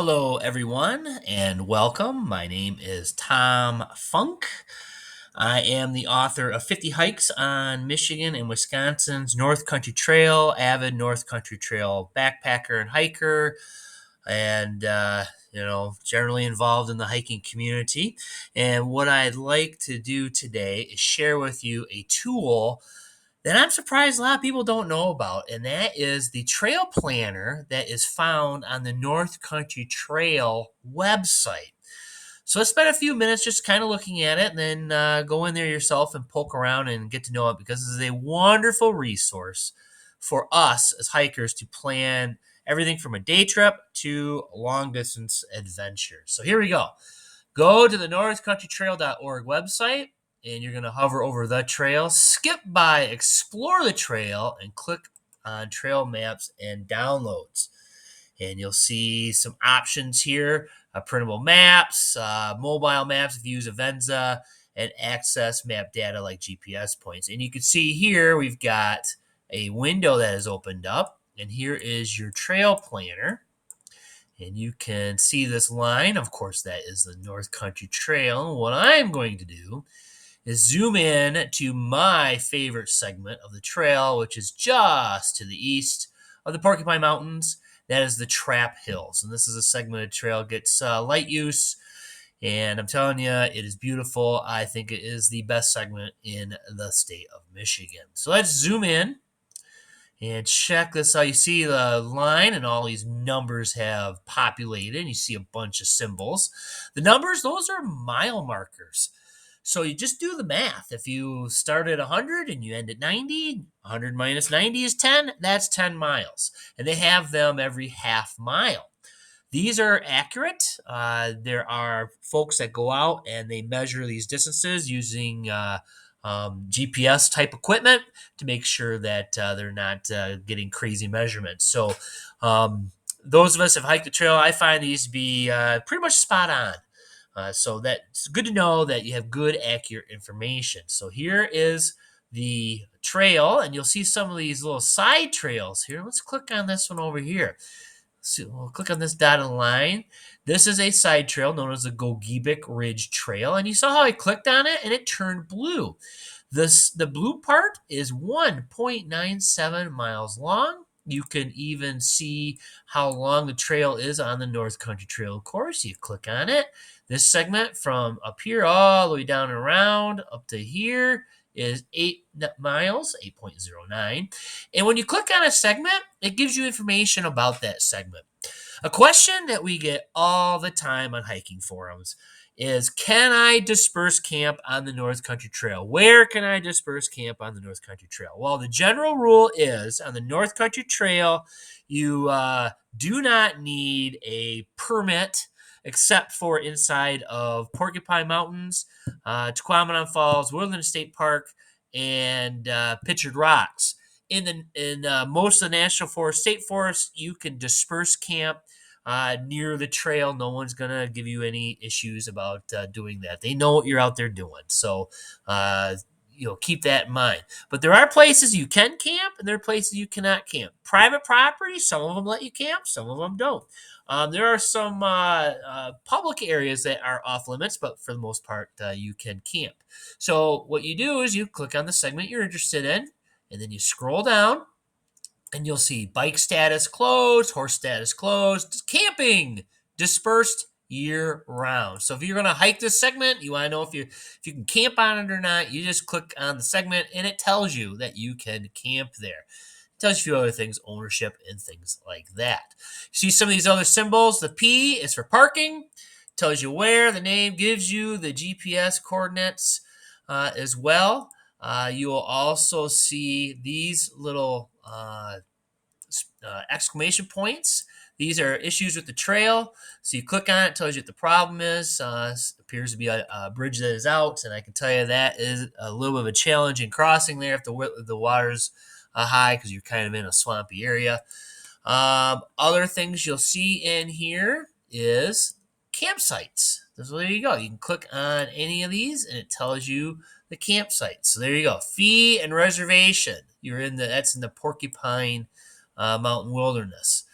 Hello, everyone, and welcome. My name is Tom Funk. I am the author of 50 Hikes on Michigan and Wisconsin's North Country Trail, avid North Country Trail backpacker and hiker, and generally involved in the hiking community. And what I'd like to do today is share with you a tool that I'm surprised a lot of people don't know about, and that is the trail planner that is found on the North Country Trail website. So let's spend a few minutes just kind of looking at it, and then go in there yourself and poke around and get to know it, because this is a wonderful resource for us as hikers to plan everything from a day trip to long distance adventure. So here we go. Go to the northcountrytrail.org website, and you're going to hover over the trail, skip by explore the trail, and click on trail maps and downloads. And you'll see some options here: printable maps, mobile maps if you use Avenza, and access map data like GPS points. And you can see here we've got a window that has opened up, and here is your trail planner. And you can see this line. Of course, that is the North Country Trail. What I'm going to do is zoom in to my favorite segment of the trail, which is just to the east of the Porcupine Mountains. That is the Trap Hills. And this is a segment of trail gets light use. And I'm telling you, it is beautiful. I think it is the best segment in the state of Michigan. So let's zoom in and check this out. You see the line, and all these numbers have populated. You see a bunch of symbols. The numbers, those are mile markers. So you just do the math. If you start at 100 and you end at 90, 100 minus 90 is 10. That's 10 miles. And they have them every half mile. These are accurate. There are folks that go out and they measure these distances using GPS type equipment to make sure that they're not getting crazy measurements. So, those of us who have hiked the trail, I find these to be pretty much spot on. So that's good to know that you have good, accurate information. So here is the trail, and you'll see some of these little side trails here. Let's click on this one over here. So we'll click on this dotted line. This is a side trail known as the Gogebic Ridge Trail. And you saw how I clicked on it and it turned blue. The blue part is 1.97 miles long. You can even see how long the trail is on the North Country Trail, of course. You click on it. This segment from up here all the way down and around up to here is 8 miles, 8.09. And when you click on a segment, it gives you information about that segment. A question that we get all the time on hiking forums is, can I disperse camp on the North Country Trail? Where can I disperse camp on the North Country Trail? Well, the general rule is on the North Country Trail, you do not need a permit except for inside of Porcupine Mountains, Tequamanon Falls, Woodland State Park, and Pictured Rocks. In most of the national forest, state forests, you can disperse camp near the trail. No one's gonna give you any issues about doing that. They know what you're out there doing, so uh, keep that in mind. But there are places you can camp, and there are places you cannot camp. Private property, some of them let you camp, some of them don't. There are some public areas that are off limits, but for the most part, you can camp. So what you do is you click on the segment you're interested in, and then you scroll down, and you'll see bike status closed, horse status closed, camping dispersed year round. So if you're going to hike this segment, you want to know if you can camp on it or not, you just click on the segment and it tells you that you can camp there. It tells you a few other things, ownership and things like that. See some of these other symbols. The P is for parking. Tells you where. The name gives you the GPS coordinates as well. You will also see these little exclamation points. These are issues with the trail. So you click on it, tells you what the problem is. Appears to be a bridge that is out, and I can tell you that is a little bit of a challenge in crossing there if the water's high, because you're kind of in a swampy area. Other things you'll see in here is campsites. So there you go. You can click on any of these, and it tells you the campsite. So there you go. Fee and reservation. That's in the Porcupine Mountain Wilderness.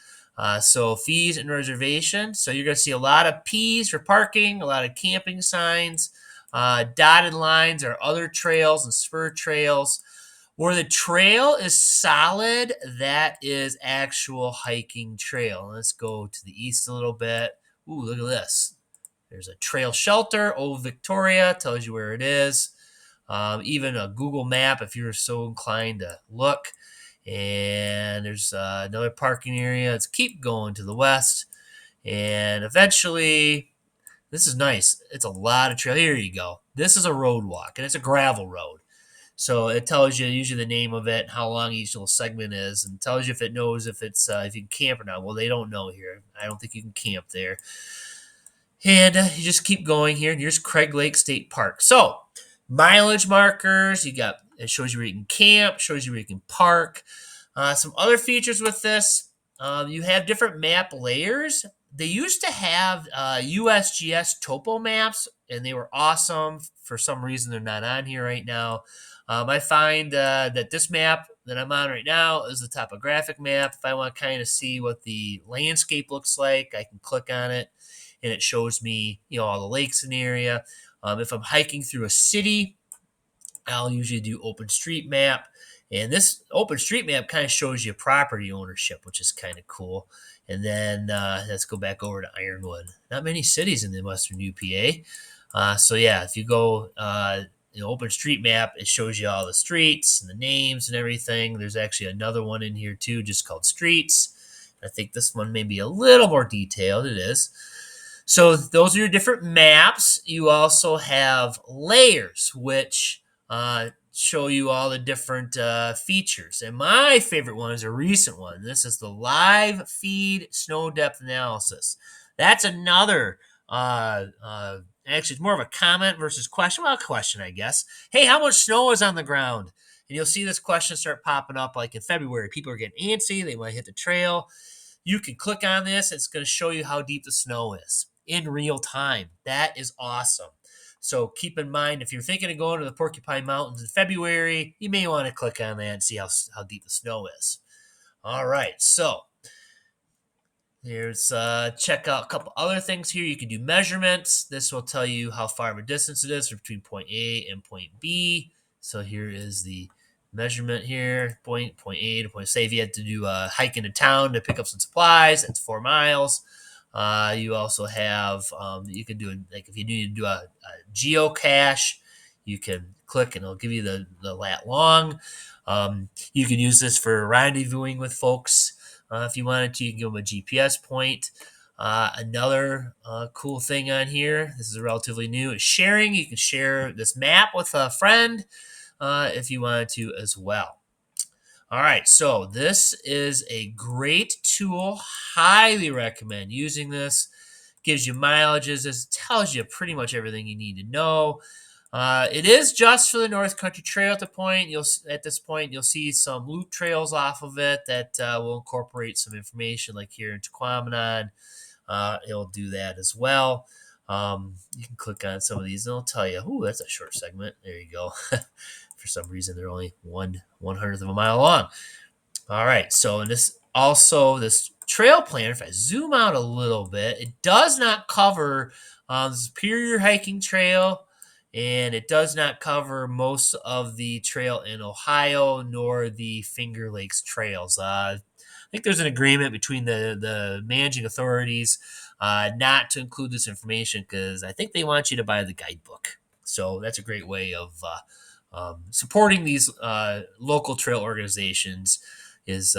So fees and reservations. So you're going to see a lot of P's for parking, a lot of camping signs. Dotted lines are other trails and spur trails. Where the trail is solid, that is actual hiking trail. Let's go to the east a little bit. Ooh, look at this. There's a trail shelter. Old Victoria tells you where it is. Even a Google map if you're so inclined to look. And there's another parking area. Let's keep going to the west. And eventually, this is nice. It's a lot of trail. Here you go. This is a road walk, and it's a gravel road. So it tells you usually the name of it, how long each little segment is, and tells you if it knows if it's if you can camp or not. Well, they don't know here. I don't think you can camp there. And you just keep going here. And here's Craig Lake State Park. So mileage markers. You got it shows you where you can camp, shows you where you can park. Some other features with this, you have different map layers. They used to have USGS topo maps, and they were awesome. For some reason, they're not on here right now. I find that this map that I'm on right now is the topographic map. If I want to kind of see what the landscape looks like, I can click on it, and it shows me, all the lakes in the area. If I'm hiking through a city, I'll usually do OpenStreetMap. And this OpenStreetMap kind of shows you property ownership, which is kind of cool. And then let's go back over to Ironwood. Not many cities in the Western UPA. So yeah, if you go OpenStreetMap, it shows you all the streets and the names and everything. There's actually another one in here too, just called Streets. I think this one may be a little more detailed. It is. So those are your different maps. You also have layers, which show you all the different features. And my favorite one is a recent one. This is the live feed snow depth analysis. That's another, actually, it's more of a comment versus question. Well, a question, I guess. Hey, how much snow is on the ground? And you'll see this question start popping up like in February. People are getting antsy. They want to hit the trail. You can click on this. It's going to show you how deep the snow is in real time. That is awesome. So keep in mind, if you're thinking of going to the Porcupine Mountains in February, you may want to click on that and see how deep the snow is. All right, so here's check out a couple other things here. You can do measurements. This will tell you how far of a distance it is between point A and point B. So here is the measurement here, point A to point. Say if you had to do a hike into town to pick up some supplies, it's 4 miles. You also have, you can do, like if you need to do a geocache, you can click and it'll give you the lat long. You can use this for rendezvousing with folks. If you wanted to, you can give them a GPS point. Another cool thing on here, this is relatively new, is sharing. You can share this map with a friend if you wanted to as well. All right, so this is a great tool. Highly recommend using this. Gives you mileages. This tells you pretty much everything you need to know. It is just for the North Country Trail at this point. You'll see some loop trails off of it that will incorporate some information, like here in Tequamanon. It'll do that as well. You can click on some of these, and it'll tell you, "Ooh, that's a short segment." There you go. For some reason, they're only 1/100th of a mile long. All right, so this trail planner, if I zoom out a little bit, it does not cover the Superior Hiking Trail, and it does not cover most of the trail in Ohio, nor the Finger Lakes trails. I think there's an agreement between the managing authorities not to include this information because I think they want you to buy the guidebook. So that's a great way of supporting these local trail organizations is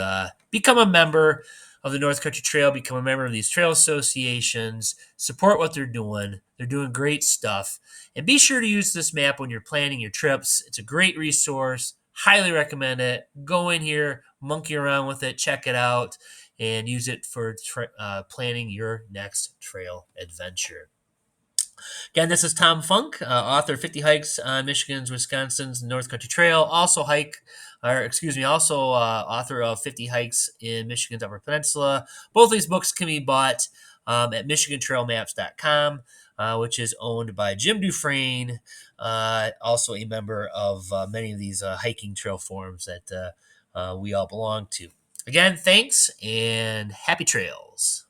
become a member of the North Country Trail, become a member of these trail associations, support what they're doing. They're doing great stuff. And be sure to use this map when you're planning your trips. It's a great resource. Highly recommend it. Go in here, monkey around with it, check it out, and use it for planning your next trail adventure. Again, this is Tom Funk, author of 50 Hikes on Michigan's, Wisconsin's North Country Trail. Also author of 50 Hikes in Michigan's Upper Peninsula. Both these books can be bought at MichiganTrailMaps.com, which is owned by Jim Dufresne, also a member of many of these hiking trail forums that we all belong to. Again, thanks and happy trails.